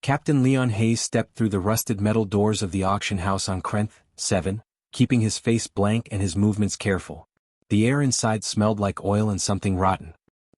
Captain Leon Hayes stepped through the rusted metal doors of the auction house on Krenth 7, keeping his face blank and his movements careful. The air inside smelled like oil and something rotten.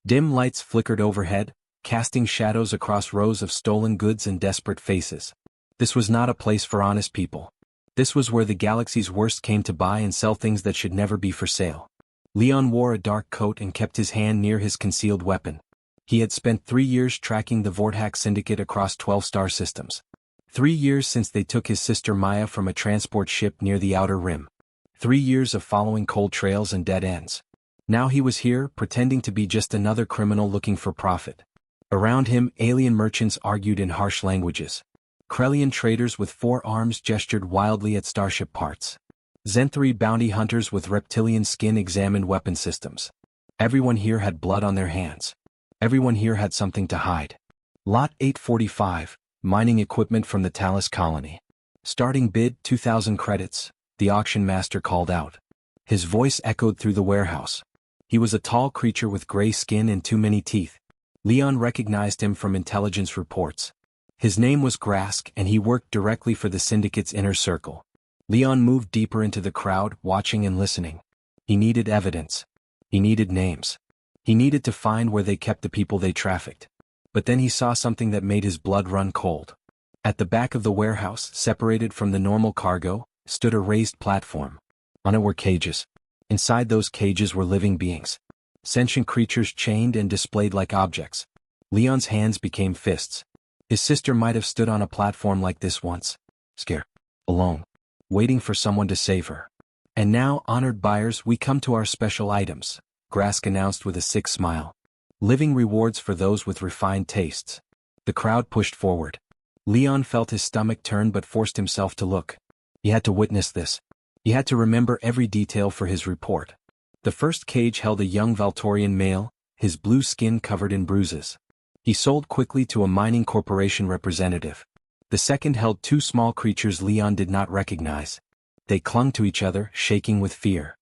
Dim lights flickered overhead, casting shadows across rows of stolen goods and desperate faces. This was not a place for honest people. This was where the galaxy's worst came to buy and sell things that should never be for sale. Leon wore a dark coat and kept his hand near his concealed weapon. He had spent 3 years tracking the Vorthack Syndicate across 12 star systems. 3 years since they took his sister Maya from a transport ship near the Outer Rim. 3 years of following cold trails and dead ends. Now he was here, pretending to be just another criminal looking for profit. Around him, alien merchants argued in harsh languages. Krellian traders with 4 arms gestured wildly at starship parts. Zenthari bounty hunters with reptilian skin examined weapon systems. Everyone here had blood on their hands. Everyone here had something to hide. Lot 845, mining equipment from the Talus colony. Starting bid 2,000 credits, the auction master called out. His voice echoed through the warehouse. He was a tall creature with gray skin and too many teeth. Leon recognized him from intelligence reports. His name was Grask and he worked directly for the Syndicate's inner circle. Leon moved deeper into the crowd, watching and listening. He needed evidence. He needed names. He needed to find where they kept the people they trafficked. But then he saw something that made his blood run cold. At the back of the warehouse, separated from the normal cargo, stood a raised platform. On it were cages. Inside those cages were living beings. Sentient creatures chained and displayed like objects. Leon's hands became fists. His sister might have stood on a platform like this once. Scared. Alone. Waiting for someone to save her. And now, honored buyers, we come to our special items, Grask announced with a sick smile. Living rewards for those with refined tastes. The crowd pushed forward. Leon felt his stomach turn but forced himself to look. He had to witness this. He had to remember every detail for his report. The first cage held a young Valtorian male, his blue skin covered in bruises. He sold quickly to a mining corporation representative. The second held 2 small creatures Leon did not recognize. They clung to each other, shaking with fear.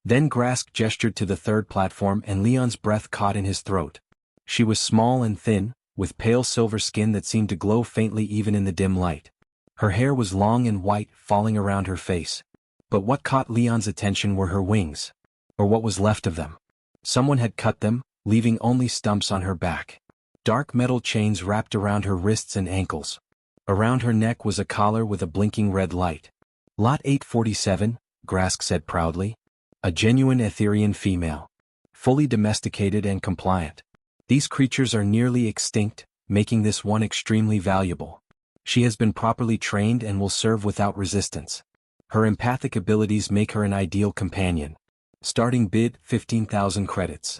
Then Grask gestured to the third platform and Leon's breath caught in his throat. She was small and thin, with pale silver skin that seemed to glow faintly even in the dim light. Her hair was long and white, falling around her face. But what caught Leon's attention were her wings. Or what was left of them. Someone had cut them, leaving only stumps on her back. Dark metal chains wrapped around her wrists and ankles. Around her neck was a collar with a blinking red light. Lot 847, Grask said proudly. A genuine Etherian female. Fully domesticated and compliant. These creatures are nearly extinct, making this one extremely valuable. She has been properly trained and will serve without resistance. Her empathic abilities make her an ideal companion. Starting bid 15,000 credits.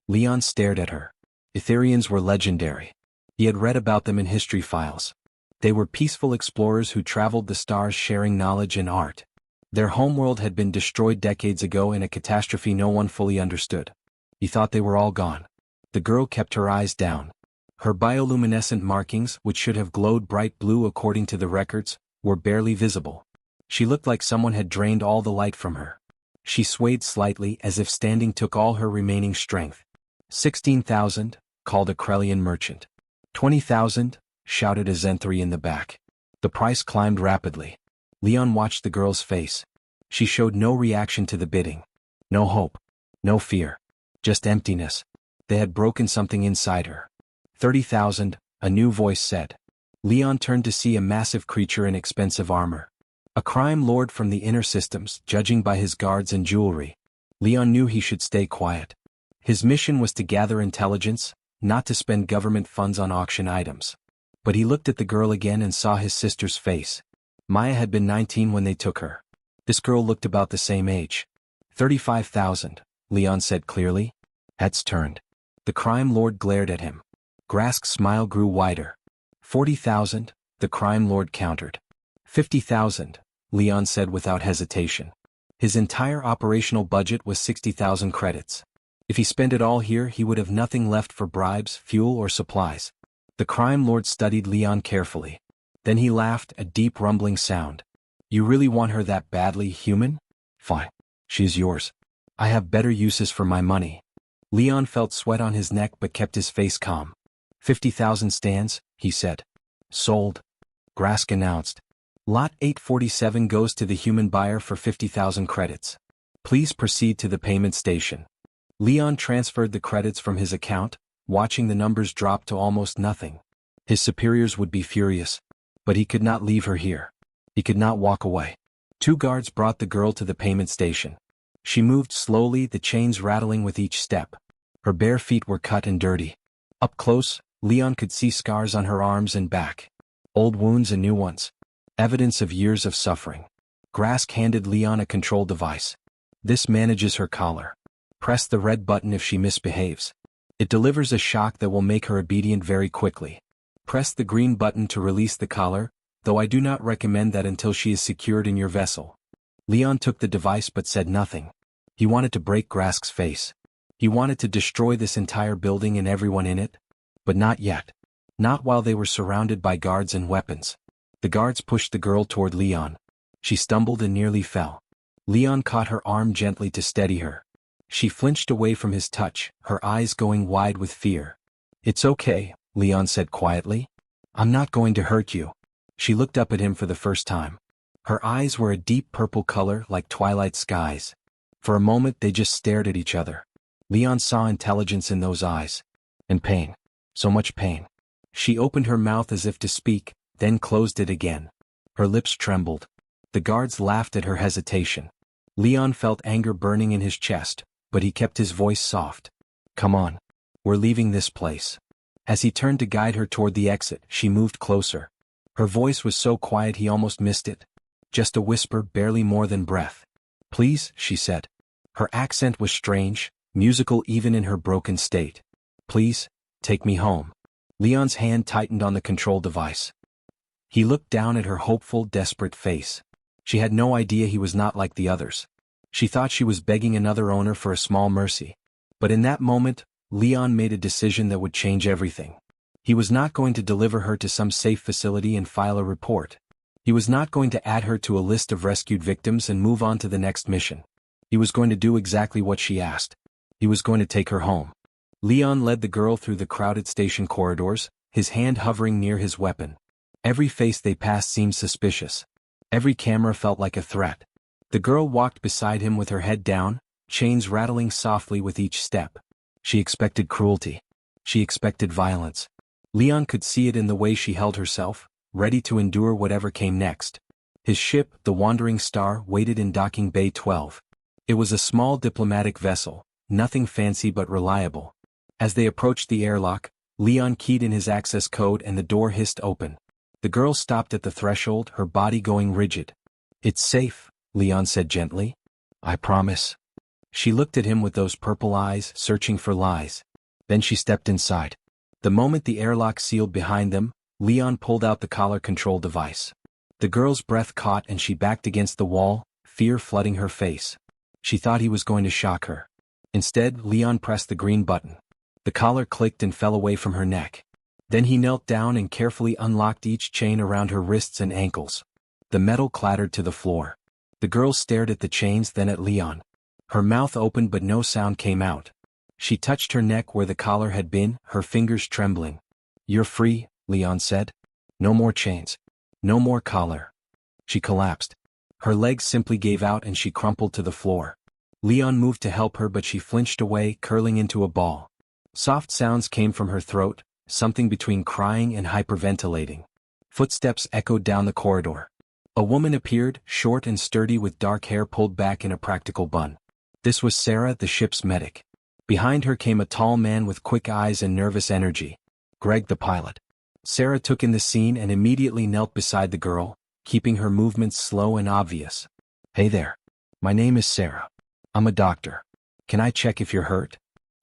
Leon stared at her. Etherians were legendary. He had read about them in history files. They were peaceful explorers who traveled the stars sharing knowledge and art. Their homeworld had been destroyed decades ago in a catastrophe no one fully understood. He thought they were all gone. The girl kept her eyes down. Her bioluminescent markings, which should have glowed bright blue according to the records, were barely visible. She looked like someone had drained all the light from her. She swayed slightly as if standing took all her remaining strength. 16,000, called a Krellian merchant. 20,000, shouted a Zenthari in the back. The price climbed rapidly. Leon watched the girl's face. She showed no reaction to the bidding. No hope. No fear. Just emptiness. They had broken something inside her. 30,000, a new voice said. Leon turned to see a massive creature in expensive armor. A crime lord from the inner systems, judging by his guards and jewelry. Leon knew he should stay quiet. His mission was to gather intelligence, not to spend government funds on auction items. But he looked at the girl again and saw his sister's face. Maya had been 19 when they took her. This girl looked about the same age. 35,000, Leon said clearly. Heads turned. The crime lord glared at him. Grask's smile grew wider. 40,000, the crime lord countered. 50,000, Leon said without hesitation. His entire operational budget was 60,000 credits. If he spent it all here, he would have nothing left for bribes, fuel, or supplies. The crime lord studied Leon carefully. Then he laughed, a deep rumbling sound. You really want her that badly, human? Fine. She's yours. I have better uses for my money. Leon felt sweat on his neck but kept his face calm. 50,000 stands, he said. Sold. Grask announced. Lot 847 goes to the human buyer for 50,000 credits. Please proceed to the payment station. Leon transferred the credits from his account, watching the numbers drop to almost nothing. His superiors would be furious. But he could not leave her here. He could not walk away. 2 guards brought the girl to the payment station. She moved slowly, the chains rattling with each step. Her bare feet were cut and dirty. Up close, Leon could see scars on her arms and back. Old wounds and new ones. Evidence of years of suffering. Grask handed Leon a control device. This manages her collar. Press the red button if she misbehaves. It delivers a shock that will make her obedient very quickly. Press the green button to release the collar, though I do not recommend that until she is secured in your vessel. Leon took the device but said nothing. He wanted to break Grask's face. He wanted to destroy this entire building and everyone in it. But not yet. Not while they were surrounded by guards and weapons. The guards pushed the girl toward Leon. She stumbled and nearly fell. Leon caught her arm gently to steady her. She flinched away from his touch, her eyes going wide with fear. It's okay, Leon said quietly. I'm not going to hurt you. She looked up at him for the first time. Her eyes were a deep purple color like twilight skies. For a moment they just stared at each other. Leon saw intelligence in those eyes. And pain. So much pain. She opened her mouth as if to speak, then closed it again. Her lips trembled. The guards laughed at her hesitation. Leon felt anger burning in his chest, but he kept his voice soft. Come on. We're leaving this place. As he turned to guide her toward the exit, she moved closer. Her voice was so quiet he almost missed it. Just a whisper, barely more than breath. Please, she said. Her accent was strange, musical even in her broken state. Please, take me home. Leon's hand tightened on the control device. He looked down at her hopeful, desperate face. She had no idea he was not like the others. She thought she was begging another owner for a small mercy. But in that moment, Leon made a decision that would change everything. He was not going to deliver her to some safe facility and file a report. He was not going to add her to a list of rescued victims and move on to the next mission. He was going to do exactly what she asked. He was going to take her home. Leon led the girl through the crowded station corridors, his hand hovering near his weapon. Every face they passed seemed suspicious. Every camera felt like a threat. The girl walked beside him with her head down, chains rattling softly with each step. She expected cruelty. She expected violence. Leon could see it in the way she held herself, ready to endure whatever came next. His ship, the Wandering Star, waited in docking bay 12. It was a small diplomatic vessel, nothing fancy but reliable. As they approached the airlock, Leon keyed in his access code and the door hissed open. The girl stopped at the threshold, her body going rigid. It's safe, Leon said gently. I promise. She looked at him with those purple eyes, searching for lies. Then she stepped inside. The moment the airlock sealed behind them, Leon pulled out the collar control device. The girl's breath caught and she backed against the wall, fear flooding her face. She thought he was going to shock her. Instead, Leon pressed the green button. The collar clicked and fell away from her neck. Then he knelt down and carefully unlocked each chain around her wrists and ankles. The metal clattered to the floor. The girl stared at the chains, then at Leon. Her mouth opened but no sound came out. She touched her neck where the collar had been, her fingers trembling. You're free, Leon said. No more chains. No more collar. She collapsed. Her legs simply gave out and she crumpled to the floor. Leon moved to help her but she flinched away, curling into a ball. Soft sounds came from her throat, something between crying and hyperventilating. Footsteps echoed down the corridor. A woman appeared, short and sturdy with dark hair pulled back in a practical bun. This was Sarah, the ship's medic. Behind her came a tall man with quick eyes and nervous energy. Greg, the pilot. Sarah took in the scene and immediately knelt beside the girl, keeping her movements slow and obvious. Hey there. My name is Sarah. I'm a doctor. Can I check if you're hurt?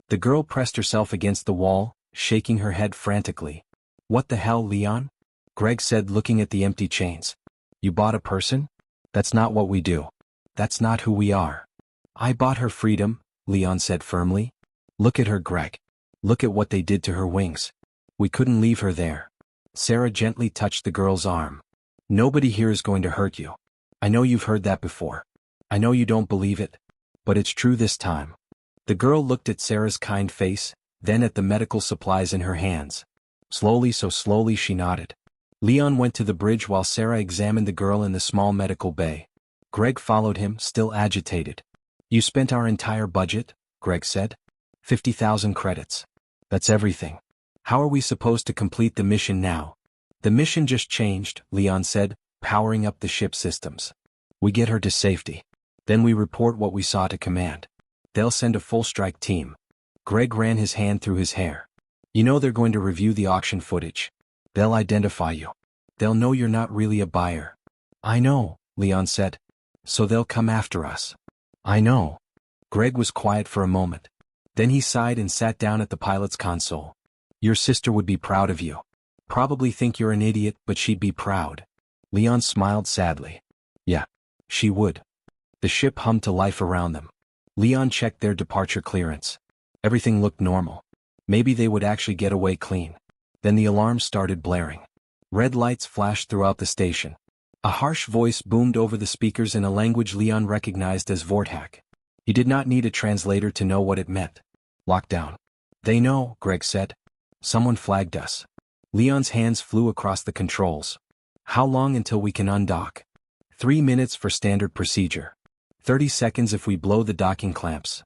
The girl pressed herself against the wall, shaking her head frantically. What the hell, Leon? Greg said, looking at the empty chains. You bought a person? That's not what we do. That's not who we are. I bought her freedom, Leon said firmly. Look at her, Greg. Look at what they did to her wings. We couldn't leave her there. Sarah gently touched the girl's arm. Nobody here is going to hurt you. I know you've heard that before. I know you don't believe it. But it's true this time. The girl looked at Sarah's kind face, then at the medical supplies in her hands. Slowly, so slowly she nodded. Leon went to the bridge while Sarah examined the girl in the small medical bay. Greg followed him, still agitated. You spent our entire budget, Greg said. 50,000 credits. That's everything. How are we supposed to complete the mission now? The mission just changed, Leon said, powering up the ship systems. We get her to safety. Then we report what we saw to command. They'll send a full strike team. Greg ran his hand through his hair. You know they're going to review the auction footage. They'll identify you. They'll know you're not really a buyer. I know, Leon said. So they'll come after us. I know. Greg was quiet for a moment. Then he sighed and sat down at the pilot's console. Your sister would be proud of you. Probably think you're an idiot, but she'd be proud. Leon smiled sadly. Yeah, she would. The ship hummed to life around them. Leon checked their departure clearance. Everything looked normal. Maybe they would actually get away clean. Then the alarms started blaring. Red lights flashed throughout the station. A harsh voice boomed over the speakers in a language Leon recognized as Vortak. He did not need a translator to know what it meant. Lockdown. They know, Greg said. Someone flagged us. Leon's hands flew across the controls. How long until we can undock? 3 minutes for standard procedure. 30 seconds if we blow the docking clamps.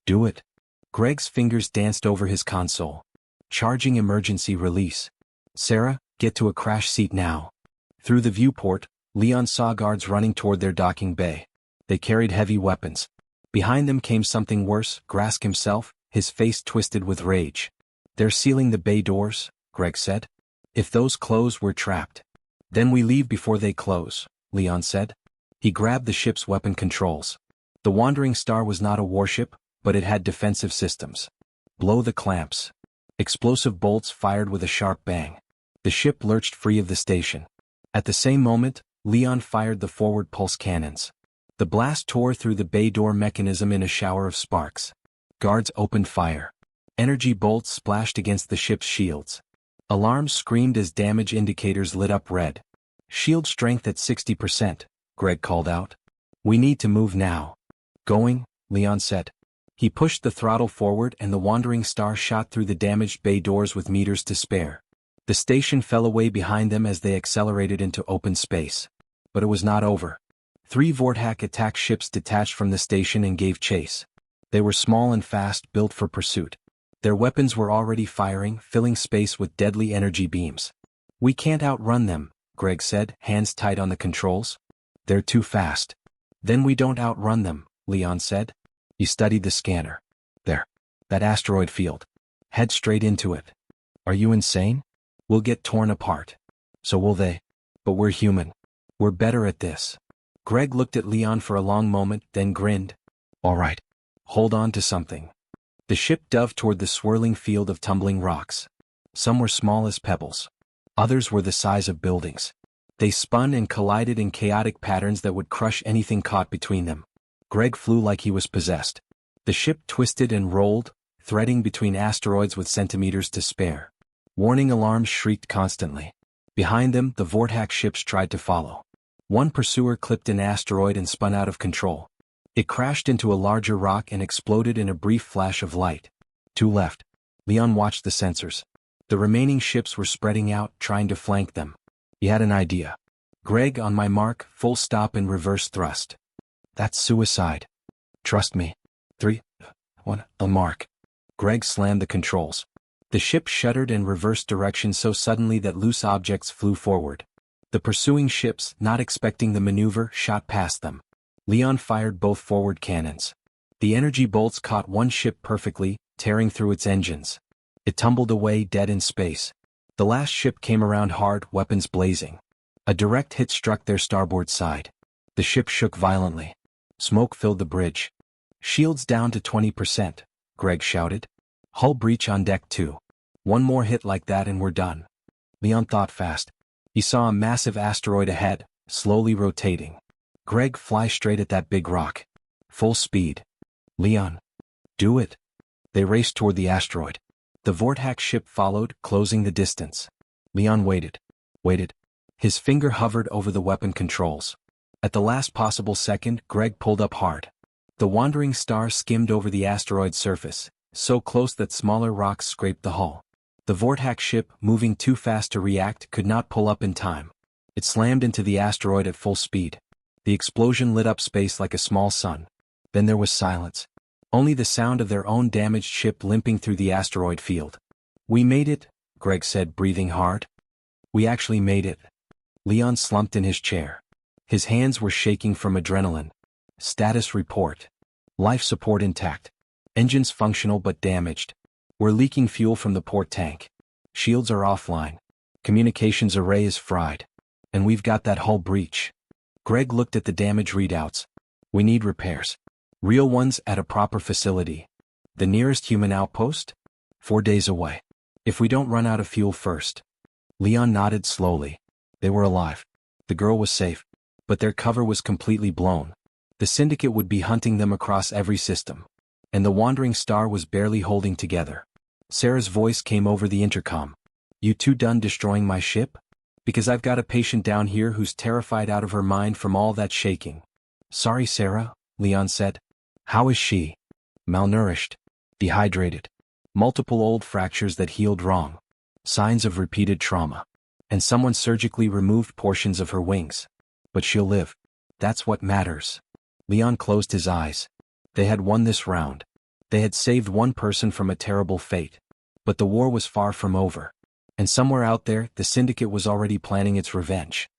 Do it. Greg's fingers danced over his console. Charging emergency release. Sarah, get to a crash seat now. Through the viewport, Leon saw guards running toward their docking bay. They carried heavy weapons. Behind them came something worse, Grask himself, his face twisted with rage. They're sealing the bay doors, Greg said. If those close, we're trapped. Then we leave before they close, Leon said. He grabbed the ship's weapon controls. The Wandering Star was not a warship, but it had defensive systems. Blow the clamps. Explosive bolts fired with a sharp bang. The ship lurched free of the station. At the same moment, Leon fired the forward pulse cannons. The blast tore through the bay door mechanism in a shower of sparks. Guards opened fire. Energy bolts splashed against the ship's shields. Alarms screamed as damage indicators lit up red. Shield strength at 60%, Greg called out. We need to move now. Going, Leon said. He pushed the throttle forward and the Wandering Star shot through the damaged bay doors with meters to spare. The station fell away behind them as they accelerated into open space. But it was not over. 3 Vortak attack ships detached from the station and gave chase. They were small and fast, built for pursuit. Their weapons were already firing, filling space with deadly energy beams. We can't outrun them, Greg said, hands tight on the controls. They're too fast. Then we don't outrun them, Leon said. He studied the scanner. There. That asteroid field. Head straight into it. Are you insane? We'll get torn apart. So will they. But we're human. We're better at this. Greg looked at Leon for a long moment, then grinned. All right. Hold on to something. The ship dove toward the swirling field of tumbling rocks. Some were small as pebbles. Others were the size of buildings. They spun and collided in chaotic patterns that would crush anything caught between them. Greg flew like he was possessed. The ship twisted and rolled, threading between asteroids with centimeters to spare. Warning alarms shrieked constantly. Behind them, the Vortak ships tried to follow. One pursuer clipped an asteroid and spun out of control. It crashed into a larger rock and exploded in a brief flash of light. 2 left. Leon watched the sensors. The remaining ships were spreading out, trying to flank them. He had an idea. Greg, on my mark, full stop and reverse thrust. That's suicide. Trust me. 3, 1, a mark. Greg slammed the controls. The ship shuddered and reversed direction so suddenly that loose objects flew forward. The pursuing ships, not expecting the maneuver, shot past them. Leon fired both forward cannons. The energy bolts caught one ship perfectly, tearing through its engines. It tumbled away dead in space. The last ship came around hard, weapons blazing. A direct hit struck their starboard side. The ship shook violently. Smoke filled the bridge. Shields down to 20%, Greg shouted. Hull breach on deck 2. One more hit like that and we're done. Leon thought fast. He saw a massive asteroid ahead, slowly rotating. Greg, fly straight at that big rock. Full speed. Leon. Do it. They raced toward the asteroid. The Vortak ship followed, closing the distance. Leon waited. His finger hovered over the weapon controls. At the last possible second, Greg pulled up hard. The Wandering Star skimmed over the asteroid's surface, so close that smaller rocks scraped the hull. The Vortak ship, moving too fast to react, could not pull up in time. It slammed into the asteroid at full speed. The explosion lit up space like a small sun. Then there was silence. Only the sound of their own damaged ship limping through the asteroid field. "We made it," Greg said, breathing hard. "We actually made it." Leon slumped in his chair. His hands were shaking from adrenaline. Status report. Life support intact. Engines functional but damaged. We're leaking fuel from the port tank. Shields are offline. Communications array is fried. And we've got that hull breach. Greg looked at the damage readouts. "We need repairs. Real ones at a proper facility. The nearest human outpost? 4 days away. If we don't run out of fuel first." Leon nodded slowly. They were alive. The girl was safe. But their cover was completely blown. The Syndicate would be hunting them across every system. And the Wandering Star was barely holding together. Sarah's voice came over the intercom. "You two done destroying my ship? Because I've got a patient down here who's terrified out of her mind from all that shaking." "Sorry, Sarah," Leon said. "How is she?" "Malnourished. Dehydrated. Multiple old fractures that healed wrong. Signs of repeated trauma. And someone surgically removed portions of her wings. But she'll live. That's what matters." Leon closed his eyes. They had won this round. They had saved one person from a terrible fate. But the war was far from over. And somewhere out there, the Syndicate was already planning its revenge.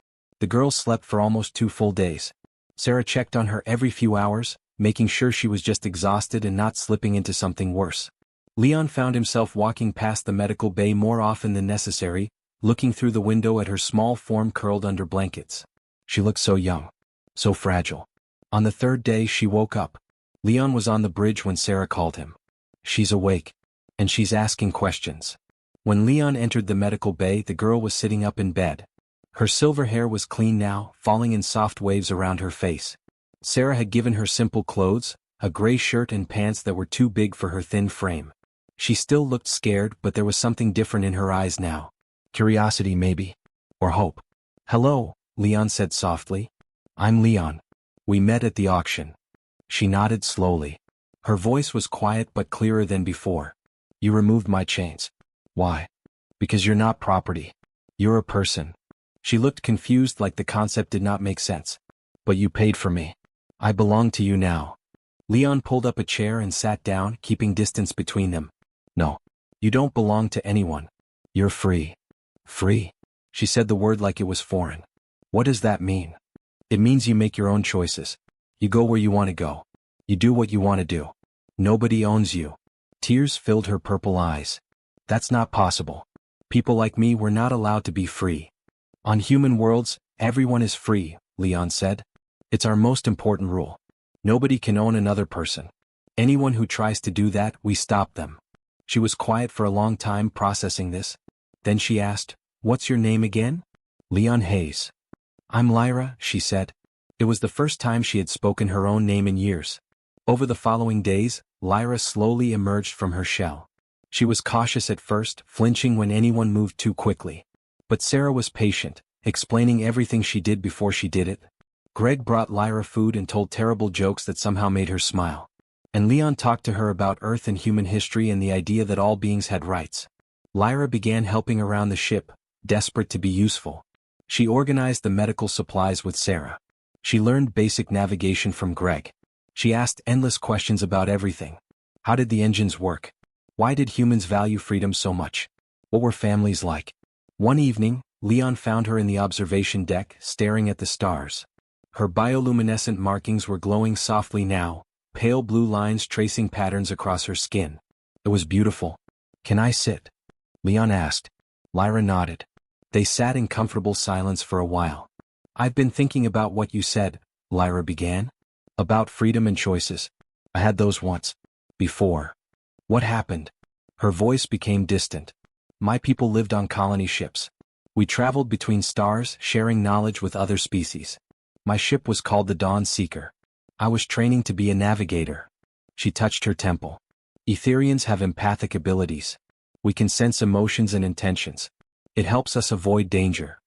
The girl slept for almost 2 full days. Sarah checked on her every few hours, making sure she was just exhausted and not slipping into something worse. Leon found himself walking past the medical bay more often than necessary, looking through the window at her small form curled under blankets. She looked so young. So fragile. On the 3rd day she woke up. Leon was on the bridge when Sarah called him. She's awake. And she's asking questions. When Leon entered the medical bay, the girl was sitting up in bed. Her silver hair was clean now, falling in soft waves around her face. Sarah had given her simple clothes, a gray shirt and pants that were too big for her thin frame. She still looked scared, but there was something different in her eyes now. Curiosity maybe. Or hope. "Hello," Leon said softly. "I'm Leon. We met at the auction." She nodded slowly. Her voice was quiet but clearer than before. "You removed my chains." "Why?" "Because you're not property. You're a person." She looked confused, like the concept did not make sense. "But you paid for me. I belong to you now." Leon pulled up a chair and sat down, keeping distance between them. "No. You don't belong to anyone. You're free." "Free?" She said the word like it was foreign. "What does that mean?" "It means you make your own choices. You go where you want to go. You do what you want to do. Nobody owns you." Tears filled her purple eyes. "That's not possible. People like me were not allowed to be free." "On human worlds, everyone is free," Leon said. "It's our most important rule. Nobody can own another person. Anyone who tries to do that, we stop them." She was quiet for a long time, processing this. Then she asked, "What's your name again?" "Leon Hayes." "I'm Lyra," she said. It was the first time she had spoken her own name in years. Over the following days, Lyra slowly emerged from her shell. She was cautious at first, flinching when anyone moved too quickly. But Sarah was patient, explaining everything she did before she did it. Greg brought Lyra food and told terrible jokes that somehow made her smile. And Leon talked to her about Earth and human history and the idea that all beings had rights. Lyra began helping around the ship, desperate to be useful. She organized the medical supplies with Sarah. She learned basic navigation from Greg. She asked endless questions about everything. How did the engines work? Why did humans value freedom so much? What were families like? One evening, Leon found her in the observation deck, staring at the stars. Her bioluminescent markings were glowing softly now, pale blue lines tracing patterns across her skin. It was beautiful. "Can I sit?" Leon asked. Lyra nodded. They sat in comfortable silence for a while. "I've been thinking about what you said," Lyra began. "About freedom and choices. I had those once. Before. What happened?" Her voice became distant. "My people lived on colony ships. We traveled between stars, sharing knowledge with other species. My ship was called the Dawn Seeker. I was training to be a navigator." She touched her temple. "Etherians have empathic abilities. We can sense emotions and intentions. It helps us avoid danger."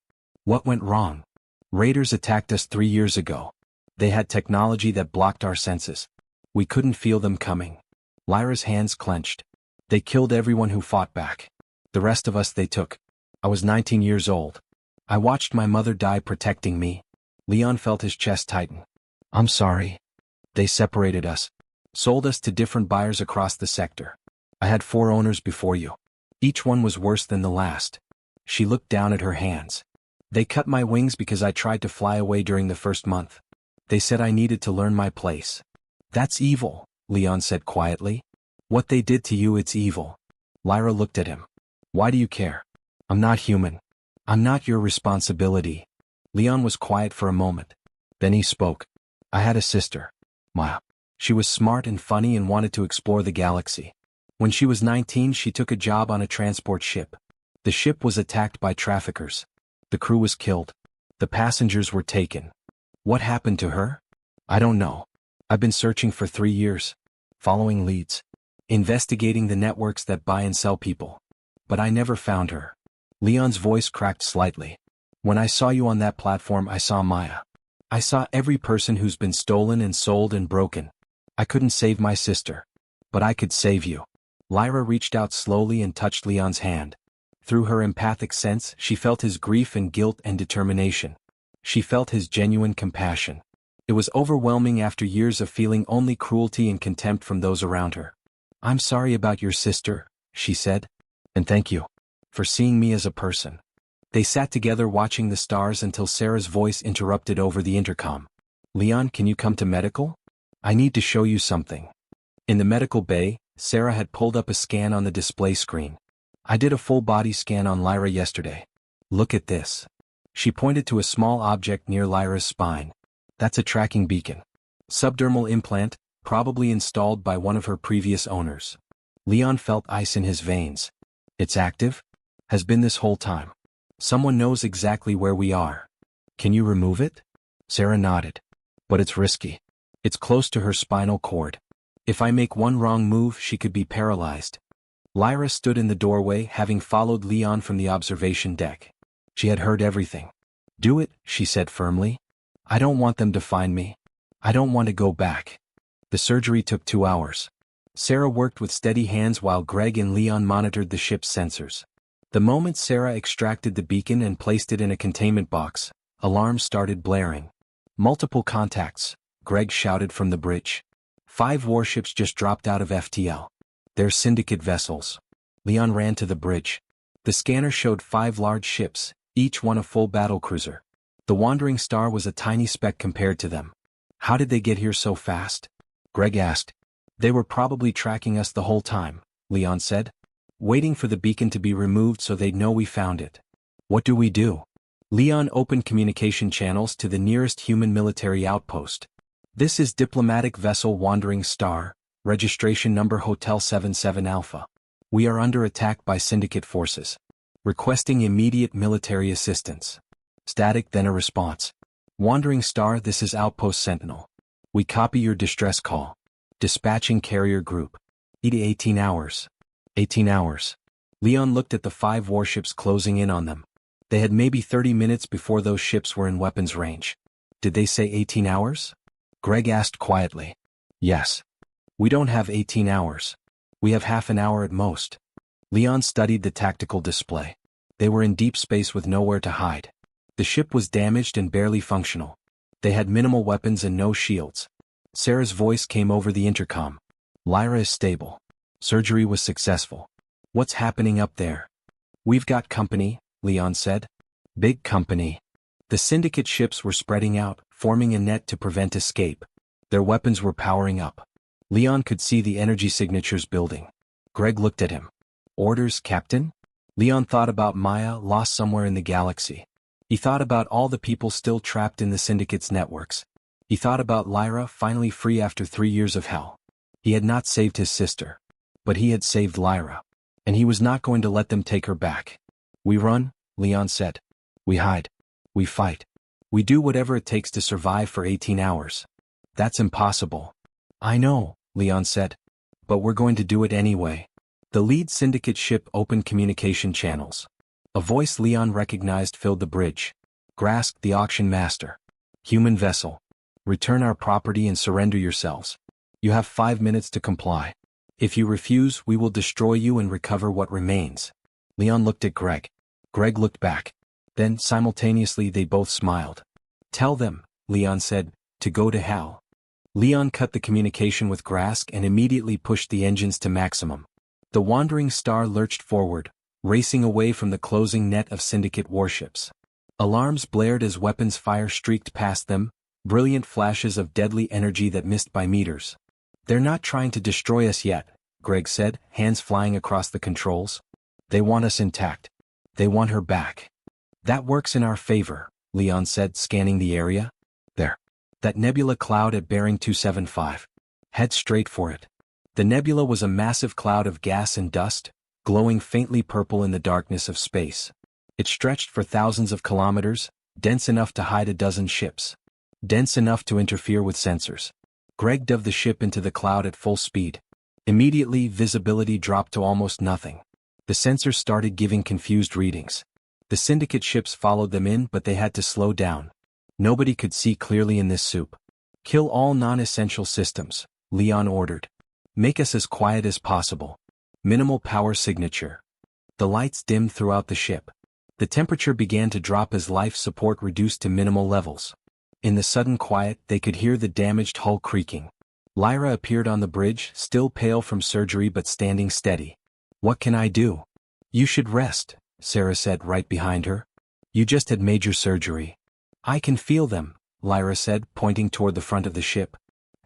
"What went wrong?" "Raiders attacked us 3 years ago. They had technology that blocked our senses. We couldn't feel them coming." Lyra's hands clenched. "They killed everyone who fought back. The rest of us they took. I was 19 years old. I watched my mother die protecting me. Leon felt his chest tighten. I'm sorry. They separated us. Sold us to different buyers across the sector. I had 4 owners before you. Each one was worse than the last. She looked down at her hands. They cut my wings because I tried to fly away during the first month. They said I needed to learn my place. That's evil, Leon said quietly. What they did to you, it's evil. Lyra looked at him. Why do you care? I'm not human. I'm not your responsibility. Leon was quiet for a moment. Then he spoke. I had a sister, Maya. She was smart and funny and wanted to explore the galaxy. When she was 19, she took a job on a transport ship. The ship was attacked by traffickers. The crew was killed. The passengers were taken. What happened to her? I don't know. I've been searching for 3 years. Following leads. Investigating the networks that buy and sell people. But I never found her. Leon's voice cracked slightly. When I saw you on that platform, I saw Maya. I saw every person who's been stolen and sold and broken. I couldn't save my sister. But I could save you. Lyra reached out slowly and touched Leon's hand. Through her empathic sense, she felt his grief and guilt and determination. She felt his genuine compassion. It was overwhelming after years of feeling only cruelty and contempt from those around her. I'm sorry about your sister, she said. And thank you for seeing me as a person. They sat together watching the stars until Sarah's voice interrupted over the intercom. Leon, can you come to medical? I need to show you something. In the medical bay, Sarah had pulled up a scan on the display screen. I did a full body scan on Lyra yesterday. Look at this. She pointed to a small object near Lyra's spine. That's a tracking beacon. Subdermal implant, probably installed by one of her previous owners. Leon felt ice in his veins. It's active? Has been this whole time. Someone knows exactly where we are. Can you remove it? Sarah nodded. But it's risky. It's close to her spinal cord. If I make one wrong move, she could be paralyzed. Lyra stood in the doorway, having followed Leon from the observation deck. She had heard everything. Do it, she said firmly. I don't want them to find me. I don't want to go back. The surgery took 2 hours. Sarah worked with steady hands while Greg and Leon monitored the ship's sensors. The moment Sarah extracted the beacon and placed it in a containment box, alarms started blaring. Multiple contacts, Greg shouted from the bridge. 5 warships just dropped out of FTL. They're syndicate vessels. Leon ran to the bridge. The scanner showed 5 large ships, each one a full battlecruiser. The Wandering Star was a tiny speck compared to them. How did they get here so fast? Greg asked. They were probably tracking us the whole time, Leon said. Waiting for the beacon to be removed so they'd know we found it. What do we do? Leon opened communication channels to the nearest human military outpost. This is diplomatic vessel Wandering Star, registration number Hotel 77 Alpha. We are under attack by syndicate forces. Requesting immediate military assistance. Static, then a response. Wandering Star, this is Outpost Sentinel. We copy your distress call. Dispatching carrier group. 18 hours. 18 hours. Leon looked at the 5 warships closing in on them. They had maybe 30 minutes before those ships were in weapons range. Did they say 18 hours? Greg asked quietly. Yes. We don't have 18 hours. We have half an hour at most. Leon studied the tactical display. They were in deep space with nowhere to hide. The ship was damaged and barely functional. They had minimal weapons and no shields. Sarah's voice came over the intercom. Lyra is stable. Surgery was successful. What's happening up there? We've got company, Leon said. Big company. The syndicate ships were spreading out, forming a net to prevent escape. Their weapons were powering up. Leon could see the energy signatures building. Greg looked at him. Orders, Captain? Leon thought about Maya, lost somewhere in the galaxy. He thought about all the people still trapped in the syndicate's networks. He thought about Lyra, finally free after 3 years of hell. He had not saved his sister. But he had saved Lyra. And he was not going to let them take her back. We run, Leon said. We hide. We fight. We do whatever it takes to survive for 18 hours. That's impossible. I know, Leon said. But we're going to do it anyway. The lead syndicate ship opened communication channels. A voice Leon recognized filled the bridge. Grask, the auction master. Human vessel. Return our property and surrender yourselves. You have 5 minutes to comply. If you refuse, we will destroy you and recover what remains. Leon looked at Greg. Greg looked back. Then, simultaneously, they both smiled. "Tell them," Leon said, "to go to hell." Leon cut the communication with Grask and immediately pushed the engines to maximum. The wandering star lurched forward, racing away from the closing net of Syndicate warships. Alarms blared as weapons fire streaked past them, brilliant flashes of deadly energy that missed by meters. "They're not trying to destroy us yet," Greg said, hands flying across the controls. "They want us intact. They want her back." "That works in our favor," Leon said, scanning the area. "There. That nebula cloud at bearing 275. Head straight for it." The nebula was a massive cloud of gas and dust, glowing faintly purple in the darkness of space. It stretched for thousands of kilometers, dense enough to hide a dozen ships. Dense enough to interfere with sensors. Greg dove the ship into the cloud at full speed. Immediately, visibility dropped to almost nothing. The sensors started giving confused readings. The Syndicate ships followed them in, but they had to slow down. Nobody could see clearly in this soup. "Kill all non-essential systems," Leon ordered. "Make us as quiet as possible. Minimal power signature." The lights dimmed throughout the ship. The temperature began to drop as life support reduced to minimal levels. In the sudden quiet, they could hear the damaged hull creaking. Lyra appeared on the bridge, still pale from surgery but standing steady. "What can I do?" "You should rest," Sarah said right behind her. "You just had major surgery." "I can feel them," Lyra said, pointing toward the front of the ship.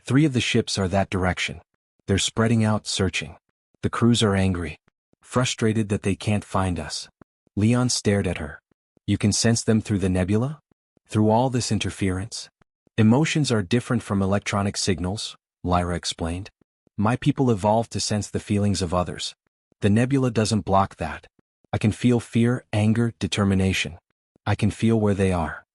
3 of the ships are that direction. They're spreading out, searching. The crews are angry. Frustrated that they can't find us. Leon stared at her. "You can sense them through the nebula? Through all this interference?" "Emotions are different from electronic signals," Lyra explained. "My people evolved to sense the feelings of others. The nebula doesn't block that. I can feel fear, anger, determination. I can feel where they are."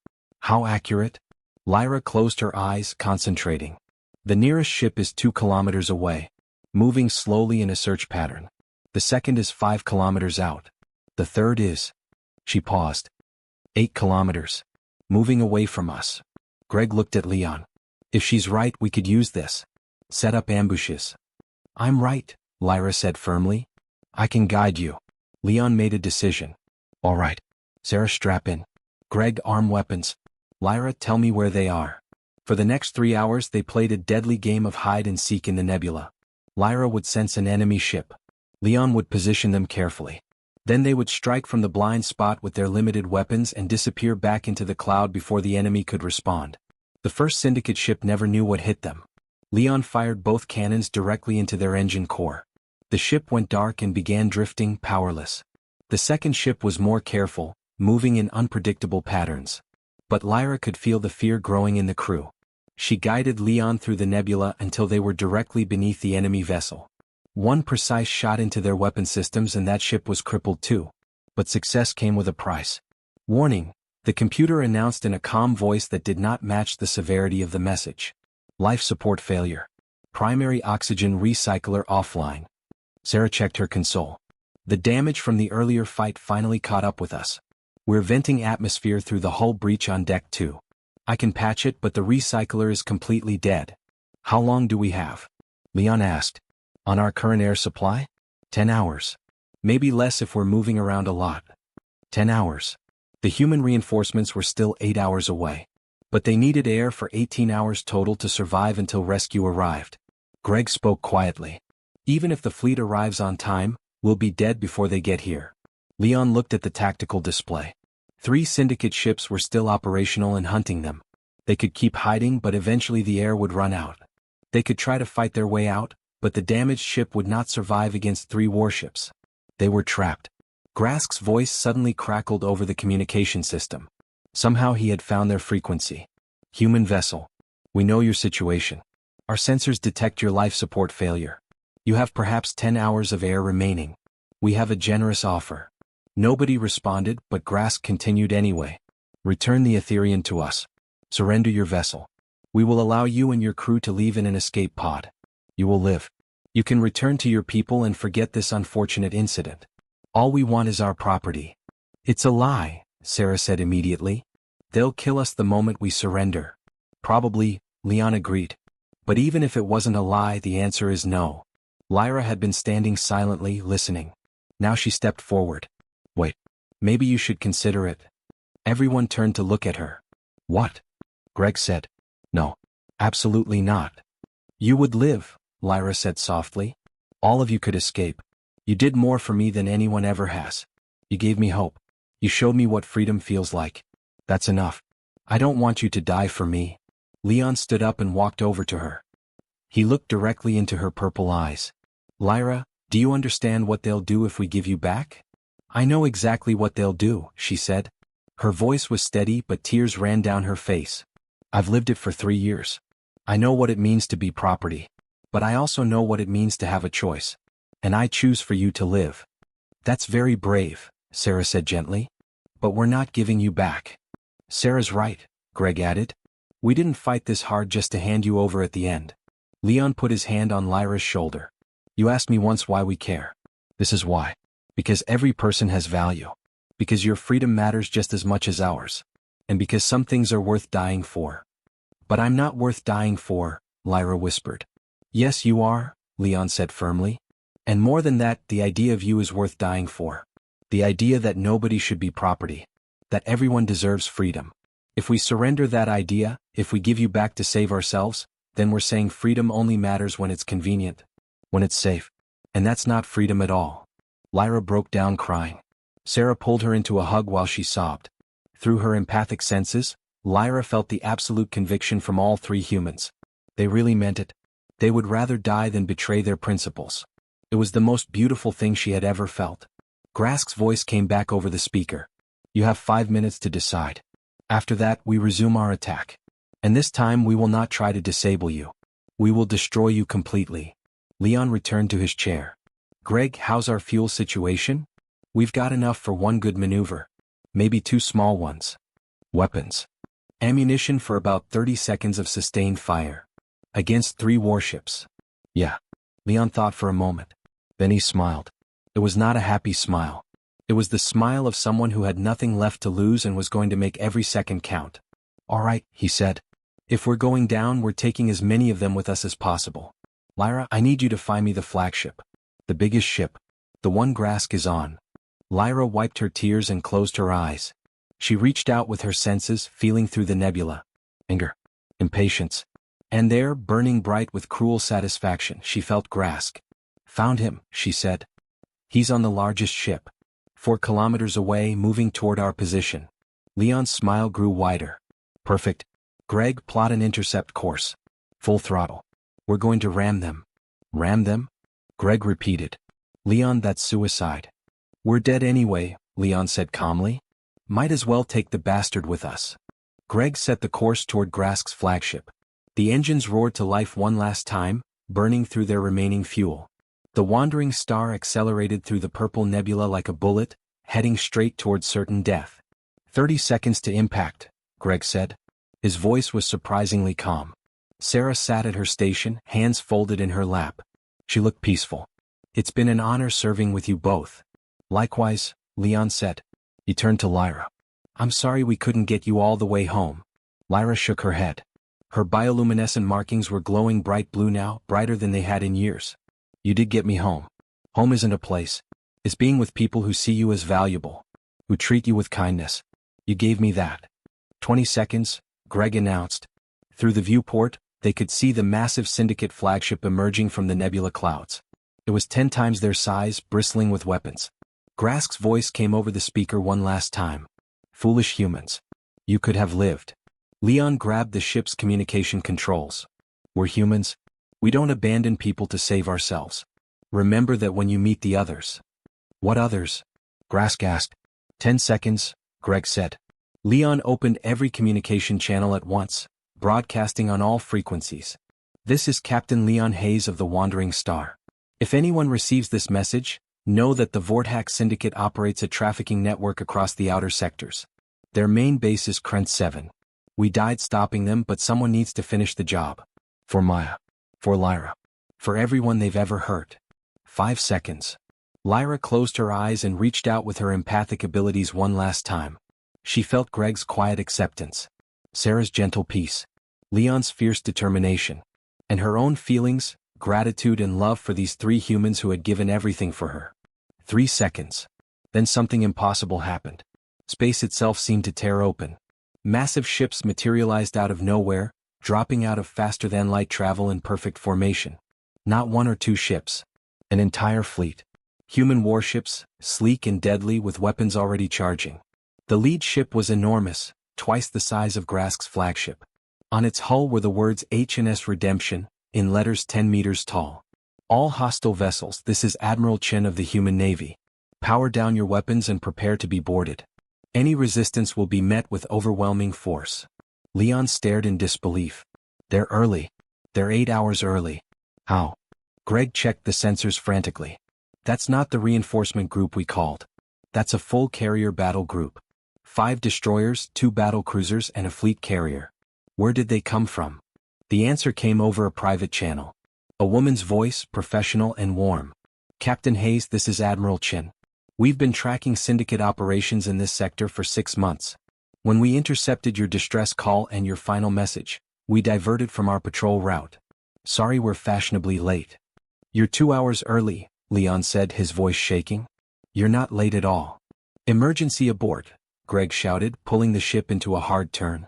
"How accurate?" Lyra closed her eyes, concentrating. "The nearest ship is 2 kilometers away, moving slowly in a search pattern. The second is 5 kilometers out. The third is..." She paused. 8 kilometers. Moving away from us. Greg looked at Leon. "If she's right, we could use this. Set up ambushes." "I'm right," Lyra said firmly. "I can guide you." Leon made a decision. "All right. Sarah, strap in. Greg, arm weapons. Lyra, tell me where they are." For the next 3 hours they played a deadly game of hide-and-seek in the nebula. Lyra would sense an enemy ship. Leon would position them carefully. Then they would strike from the blind spot with their limited weapons and disappear back into the cloud before the enemy could respond. The first Syndicate ship never knew what hit them. Leon fired both cannons directly into their engine core. The ship went dark and began drifting, powerless. The second ship was more careful, moving in unpredictable patterns. But Lyra could feel the fear growing in the crew. She guided Leon through the nebula until they were directly beneath the enemy vessel. One precise shot into their weapon systems and that ship was crippled too. But success came with a price. "Warning," the computer announced in a calm voice that did not match the severity of the message. "Life support failure. Primary oxygen recycler offline." Sarah checked her console. "The damage from the earlier fight finally caught up with us. We're venting atmosphere through the hull breach on deck 2. I can patch it, but the recycler is completely dead." "How long do we have?" Leon asked. "On our current air supply? 10 hours. Maybe less if we're moving around a lot." 10 hours. The human reinforcements were still 8 hours away. But they needed air for 18 hours total to survive until rescue arrived. Greg spoke quietly. "Even if the fleet arrives on time, we'll be dead before they get here." Leon looked at the tactical display. 3 Syndicate ships were still operational and hunting them. They could keep hiding, but eventually the air would run out. They could try to fight their way out, but the damaged ship would not survive against 3 warships. They were trapped. Grask's voice suddenly crackled over the communication system. Somehow he had found their frequency. "Human vessel. We know your situation. Our sensors detect your life support failure. You have perhaps 10 hours of air remaining. We have a generous offer." Nobody responded, but Grask continued anyway. "Return the Etherian to us. Surrender your vessel. We will allow you and your crew to leave in an escape pod. You will live. You can return to your people and forget this unfortunate incident. All we want is our property." "It's a lie," Sarah said immediately. "They'll kill us the moment we surrender." "Probably," Leon agreed. "But even if it wasn't a lie, the answer is no." Lyra had been standing silently, listening. Now she stepped forward. Wait. Maybe you should consider it. Everyone turned to look at her. What? Greg said. No. Absolutely not. You would live, Lyra said softly. All of you could escape. You did more for me than anyone ever has. You gave me hope. You showed me what freedom feels like. That's enough. I don't want you to die for me. Leon stood up and walked over to her. He looked directly into her purple eyes. Lyra, do you understand what they'll do if we give you back? I know exactly what they'll do, she said. Her voice was steady but tears ran down her face. I've lived it for 3 years. I know what it means to be property. But I also know what it means to have a choice. And I choose for you to live. That's very brave, Sarah said gently. But we're not giving you back. Sarah's right, Greg added. We didn't fight this hard just to hand you over at the end. Leon put his hand on Lyra's shoulder. You asked me once why we care. This is why. Because every person has value. Because your freedom matters just as much as ours. And because some things are worth dying for. But I'm not worth dying for, Lyra whispered. Yes, you are, Leon said firmly. And more than that, the idea of you is worth dying for. The idea that nobody should be property. That everyone deserves freedom. If we surrender that idea, if we give you back to save ourselves, then we're saying freedom only matters when it's convenient. When it's safe. And that's not freedom at all. Lyra broke down crying. Sarah pulled her into a hug while she sobbed. Through her empathic senses, Lyra felt the absolute conviction from all 3 humans. They really meant it. They would rather die than betray their principles. It was the most beautiful thing she had ever felt. Grask's voice came back over the speaker. You have 5 minutes to decide. After that, we resume our attack. And this time we will not try to disable you. We will destroy you completely. Leon returned to his chair. Greg, how's our fuel situation? We've got enough for 1 good maneuver. Maybe 2 small ones. Weapons. Ammunition for about 30 seconds of sustained fire. Against 3 warships. Yeah. Leon thought for a moment. Then he smiled. It was not a happy smile. It was the smile of someone who had nothing left to lose and was going to make every second count. All right, he said. If we're going down, we're taking as many of them with us as possible. Lyra, I need you to find me the flagship. The biggest ship. The one Grask is on. Lyra wiped her tears and closed her eyes. She reached out with her senses, feeling through the nebula. Anger. Impatience. And there, burning bright with cruel satisfaction, she felt Grask. Found him, she said. He's on the largest ship. 4 kilometers away, moving toward our position. Leon's smile grew wider. Perfect. Greg, plot an intercept course. Full throttle. We're going to ram them. Ram them? Greg repeated. Leon, that's suicide. We're dead anyway, Leon said calmly. Might as well take the bastard with us. Greg set the course toward Grask's flagship. The engines roared to life one last time, burning through their remaining fuel. The wandering star accelerated through the purple nebula like a bullet, heading straight toward certain death. 30 seconds to impact, Greg said. His voice was surprisingly calm. Sarah sat at her station, hands folded in her lap. She looked peaceful. It's been an honor serving with you both. Likewise, Leon said. He turned to Lyra. I'm sorry we couldn't get you all the way home. Lyra shook her head. Her bioluminescent markings were glowing bright blue now, brighter than they had in years. You did get me home. Home isn't a place. It's being with people who see you as valuable. Who treat you with kindness. You gave me that. 20 seconds, Greg announced. Through the viewport, they could see the massive Syndicate flagship emerging from the nebula clouds. It was 10 times their size, bristling with weapons. Grask's voice came over the speaker one last time. Foolish humans. You could have lived. Leon grabbed the ship's communication controls. We're humans. We don't abandon people to save ourselves. Remember that when you meet the others. What others? Grask asked. 10 seconds, Greg said. Leon opened every communication channel at once, broadcasting on all frequencies. This is Captain Leon Hayes of the Wandering Star. If anyone receives this message, know that the Vortex Syndicate operates a trafficking network across the outer sectors. Their main base is Krent 7. We died stopping them, but someone needs to finish the job. For Maya. For Lyra. For everyone they've ever hurt. 5 seconds. Lyra closed her eyes and reached out with her empathic abilities one last time. She felt Greg's quiet acceptance. Sarah's gentle peace. Leon's fierce determination. And her own feelings, gratitude and love for these 3 humans who had given everything for her. 3 seconds. Then something impossible happened. Space itself seemed to tear open. Massive ships materialized out of nowhere, dropping out of faster-than-light travel in perfect formation. Not one or two ships. An entire fleet. Human warships, sleek and deadly with weapons already charging. The lead ship was enormous, twice the size of Grask's flagship. On its hull were the words HMS Redemption, in letters 10 meters tall. All hostile vessels, this is Admiral Chen of the Human Navy. Power down your weapons and prepare to be boarded. Any resistance will be met with overwhelming force. Leon stared in disbelief. They're early. They're 8 hours early. How? Greg checked the sensors frantically. That's not the reinforcement group we called. That's a full carrier battle group. 5 destroyers, 2 battle cruisers and a fleet carrier. Where did they come from? The answer came over a private channel. A woman's voice, professional and warm. Captain Hayes, this is Admiral Chen. We've been tracking syndicate operations in this sector for 6 months. When we intercepted your distress call and your final message, we diverted from our patrol route. Sorry we're fashionably late. You're 2 hours early, Leon said, his voice shaking. You're not late at all. Emergency abort, Greg shouted, pulling the ship into a hard turn.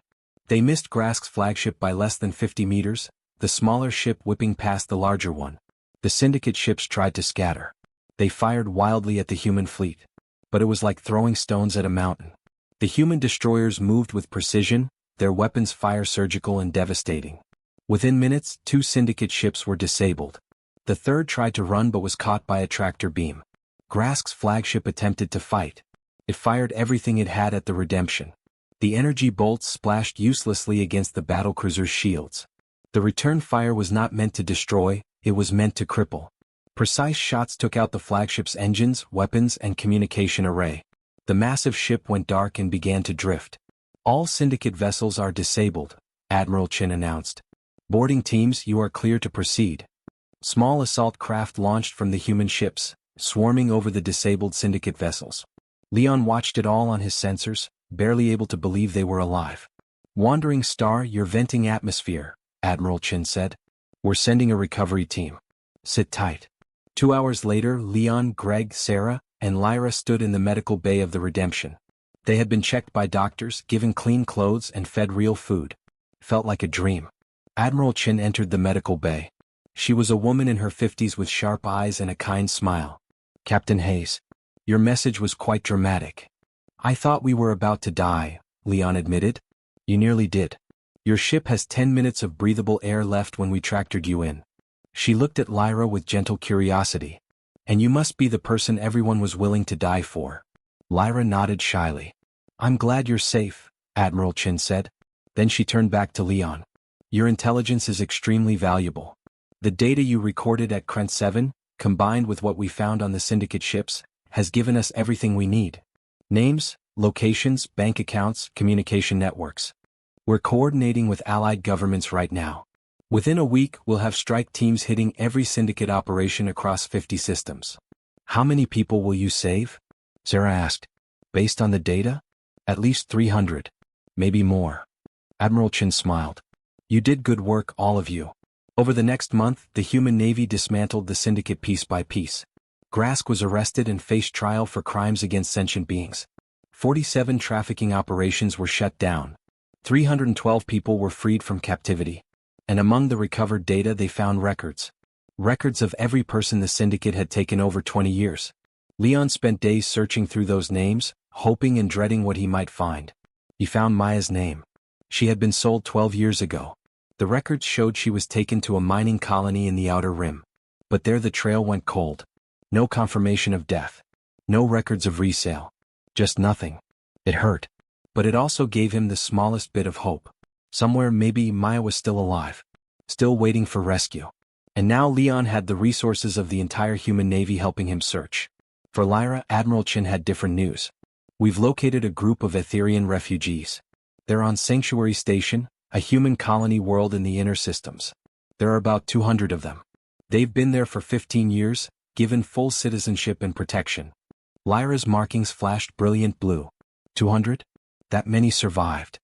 They missed Grask's flagship by less than 50 meters, the smaller ship whipping past the larger one. The syndicate ships tried to scatter. They fired wildly at the human fleet. But it was like throwing stones at a mountain. The human destroyers moved with precision, their weapons fire surgical and devastating. Within minutes, 2 syndicate ships were disabled. The third tried to run but was caught by a tractor beam. Grask's flagship attempted to fight. It fired everything it had at the Redemption. The energy bolts splashed uselessly against the battlecruiser's shields. The return fire was not meant to destroy, it was meant to cripple. Precise shots took out the flagship's engines, weapons, and communication array. The massive ship went dark and began to drift. All syndicate vessels are disabled, Admiral Chen announced. Boarding teams, you are clear to proceed. Small assault craft launched from the human ships, swarming over the disabled syndicate vessels. Leon watched it all on his sensors, barely able to believe they were alive. Wandering Star, you're venting atmosphere, Admiral Chen said. We're sending a recovery team. Sit tight. 2 hours later, Leon, Greg, Sarah, and Lyra stood in the medical bay of the Redemption. They had been checked by doctors, given clean clothes, and fed real food. Felt like a dream. Admiral Chen entered the medical bay. She was a woman in her 50s with sharp eyes and a kind smile. Captain Hayes, your message was quite dramatic. I thought we were about to die, Leon admitted. You nearly did. Your ship has 10 minutes of breathable air left when we tractored you in. She looked at Lyra with gentle curiosity. And you must be the person everyone was willing to die for. Lyra nodded shyly. I'm glad you're safe, Admiral Chen said. Then she turned back to Leon. Your intelligence is extremely valuable. The data you recorded at Krent 7, combined with what we found on the syndicate ships, has given us everything we need. Names, locations, bank accounts, communication networks. We're coordinating with allied governments right now. Within a week, we'll have strike teams hitting every syndicate operation across 50 systems. How many people will you save? Sarah asked. Based on the data? At least 300. Maybe more. Admiral Chen smiled. You did good work, all of you. Over the next month, the human navy dismantled the syndicate piece by piece. Grask was arrested and faced trial for crimes against sentient beings. 47 trafficking operations were shut down. 312 people were freed from captivity. And among the recovered data they found records. Records of every person the syndicate had taken over 20 years. Leon spent days searching through those names, hoping and dreading what he might find. He found Maya's name. She had been sold 12 years ago. The records showed she was taken to a mining colony in the Outer Rim. But there the trail went cold. No confirmation of death. No records of resale. Just nothing. It hurt. But it also gave him the smallest bit of hope. Somewhere maybe Maya was still alive. Still waiting for rescue. And now Leon had the resources of the entire human navy helping him search. For Lyra, Admiral Chen had different news. We've located a group of Etherian refugees. They're on Sanctuary Station, a human colony world in the inner systems. There are about 200 of them. They've been there for 15 years, given full citizenship and protection. Lyra's markings flashed brilliant blue. 200? That many survived.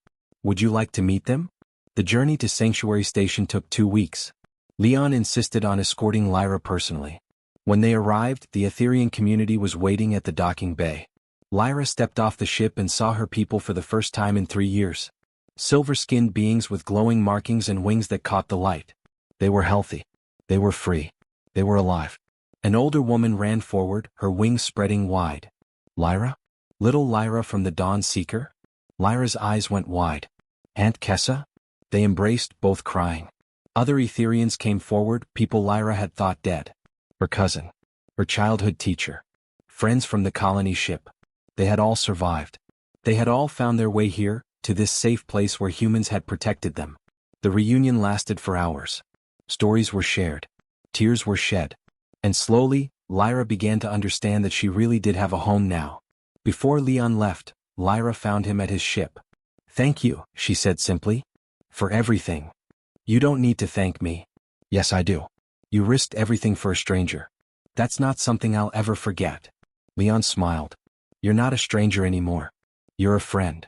Would you like to meet them? The journey to Sanctuary Station took 2 weeks. Leon insisted on escorting Lyra personally. When they arrived, the Etherean community was waiting at the docking bay. Lyra stepped off the ship and saw her people for the first time in 3 years. Silver-skinned beings with glowing markings and wings that caught the light. They were healthy. They were free. They were alive. An older woman ran forward, her wings spreading wide. Lyra? Little Lyra from the Dawn Seeker? Lyra's eyes went wide. Aunt Kessa? They embraced, both crying. Other Etherians came forward, people Lyra had thought dead. Her cousin. Her childhood teacher. Friends from the colony ship. They had all survived. They had all found their way here, to this safe place where humans had protected them. The reunion lasted for hours. Stories were shared. Tears were shed. And slowly, Lyra began to understand that she really did have a home now. Before Leon left, Lyra found him at his ship. "Thank you," she said simply. "For everything. You don't need to thank me." "Yes, I do. You risked everything for a stranger. That's not something I'll ever forget." Leon smiled. "You're not a stranger anymore. You're a friend."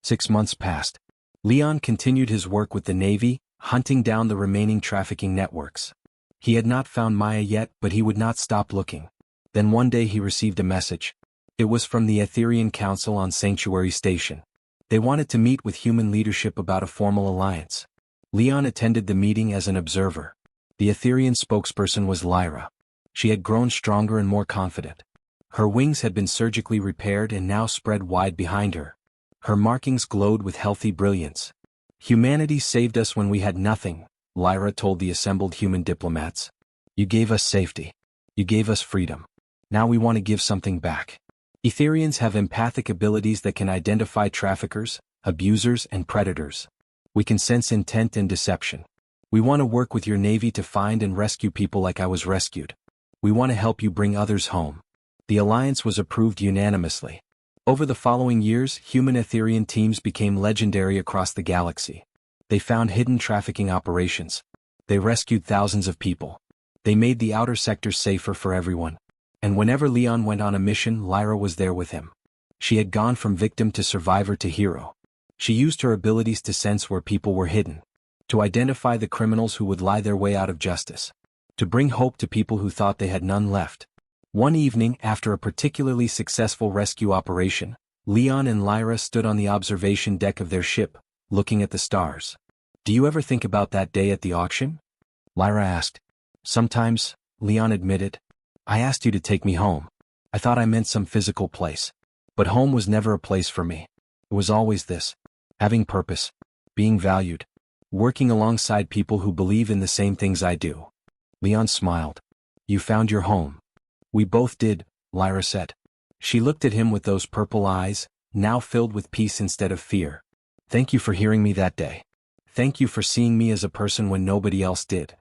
6 months passed. Leon continued his work with the Navy, hunting down the remaining trafficking networks. He had not found Maya yet, but he would not stop looking. Then one day he received a message. It was from the Etherian Council on Sanctuary Station. They wanted to meet with human leadership about a formal alliance. Leon attended the meeting as an observer. The Etherian spokesperson was Lyra. She had grown stronger and more confident. Her wings had been surgically repaired and now spread wide behind her. Her markings glowed with healthy brilliance. "Humanity saved us when we had nothing," Lyra told the assembled human diplomats. "You gave us safety. You gave us freedom. Now we want to give something back." Etherians have empathic abilities that can identify traffickers, abusers, and predators. We can sense intent and deception. We want to work with your Navy to find and rescue people like I was rescued. We want to help you bring others home. The alliance was approved unanimously. Over the following years, human Etherian teams became legendary across the galaxy. They found hidden trafficking operations. They rescued thousands of people. They made the outer sectors safer for everyone. And whenever Leon went on a mission, Lyra was there with him. She had gone from victim to survivor to hero. She used her abilities to sense where people were hidden, to identify the criminals who would lie their way out of justice, to bring hope to people who thought they had none left. One evening, after a particularly successful rescue operation, Leon and Lyra stood on the observation deck of their ship, looking at the stars. "Do you ever think about that day at the auction?" Lyra asked. "Sometimes," Leon admitted. "I asked you to take me home. I thought I meant some physical place. But home was never a place for me. It was always this. Having purpose. Being valued. Working alongside people who believe in the same things I do." Leon smiled. "You found your home." "We both did," Lyra said. She looked at him with those purple eyes, now filled with peace instead of fear. "Thank you for hearing me that day. Thank you for seeing me as a person when nobody else did."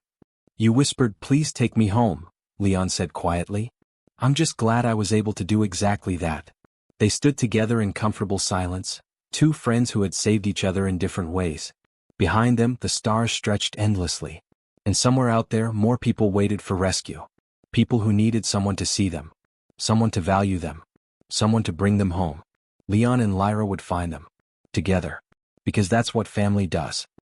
"You whispered, 'Please take me home,'" Leon said quietly. "I'm just glad I was able to do exactly that." They stood together in comfortable silence, two friends who had saved each other in different ways. Behind them, the stars stretched endlessly. And somewhere out there, more people waited for rescue. People who needed someone to see them. Someone to value them. Someone to bring them home. Leon and Lyra would find them. Together. Because that's what family does.